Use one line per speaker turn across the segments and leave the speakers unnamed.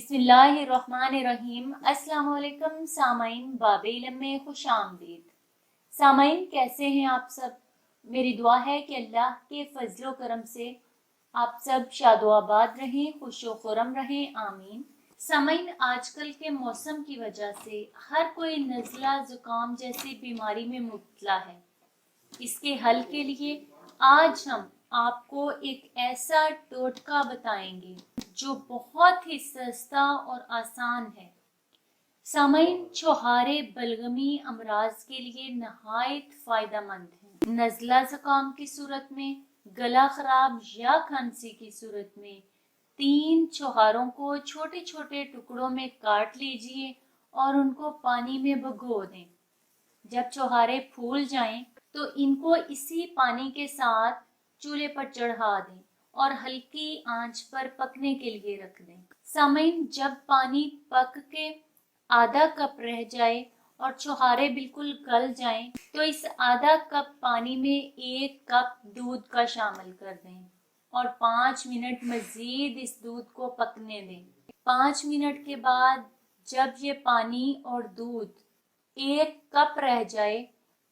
बिस्मिल्लाहिर्रहमानिर्रहीम। अस्सलाम वालेकुम सामाइन, बाबे इल्म में खुश आमदीद। सामाइन, कैसे हैं आप सब? मेरी दुआ है कि अल्लाह के फजलो करम से आप सब शादो आबाद रहें, खुशो खुरम रहें, आमीन। सामाइन, आजकल के मौसम की वजह से हर कोई नज़ला ज़ुकाम जैसी बीमारी में मुब्तला है। इसके हल के लिए आज हम आपको एक ऐसा टोटका बताएंगे जो बहुत ही सस्ता और आसान है। सामाइन, छोहारे बलगमी अमराज के लिए नहायत फ़ायदेमंद है। नज़ला ज़ुकाम की सूरत में, गला ख़राब या खांसी की सूरत में 3 छोहारों को छोटे छोटे टुकड़ों में काट लीजिए और उनको पानी में भिगो दें। जब छोहारे फूल जाएं तो इनको इसी पानी के साथ चूल्हे पर चढ़ा दें और हल्की आंच पर पकने के लिए रख दें। सामाइन, जब पानी पक के आधा कप रह जाए और छोहारे बिल्कुल गल जाएं तो इस आधा कप पानी में 1 कप दूध का शामिल कर दें और 5 मिनट मजीद इस दूध को पकने दें। 5 मिनट के बाद जब ये पानी और दूध 1 कप रह जाए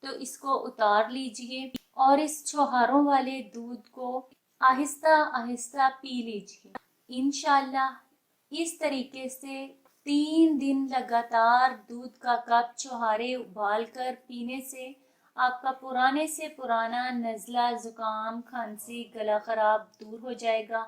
तो इसको उतार लीजिए और इस छोहारों वाले दूध को आहिस्ता आहिस्ता पी लीजिए। इंशाल्लाह इस तरीके से 3 दिन लगातार दूध का कप छोहारे उबाल कर पीने से आपका पुराने से पुराना नज़ला ज़ुकाम, खांसी, गला ख़राब दूर हो जाएगा।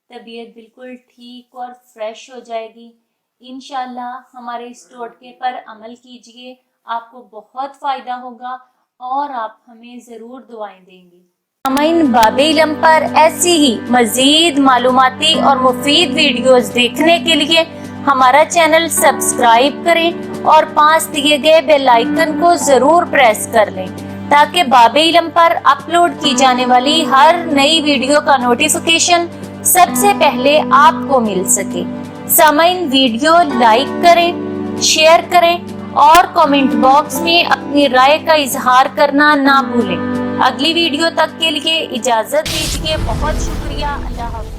तबीयत बिल्कुल ठीक और फ्रेश हो जाएगी। इंशाल्लाह हमारे इस टोटके पर अमल कीजिए, आपको बहुत फ़ायदा होगा और आप हमें ज़रूर दुआएं देंगे। सामाइन, बाबे इल्म पर ऐसी ही मज़ीद मालूमाती और मुफीद वीडियोस देखने के लिए हमारा चैनल सब्सक्राइब करें और पास दिए गए बेल आइकन को ज़रूर प्रेस कर लें ताकि बाबे इल्म पर अपलोड की जाने वाली हर नई वीडियो का नोटिफिकेशन सबसे पहले आपको मिल सके। सामाइन, वीडियो लाइक करें, शेयर करें और कमेंट बॉक्स में अपनी राय का इजहार करना ना भूलें। अगली वीडियो तक के लिए इजाजत दीजिए। बहुत शुक्रिया। अल्लाह हाफ़िज़।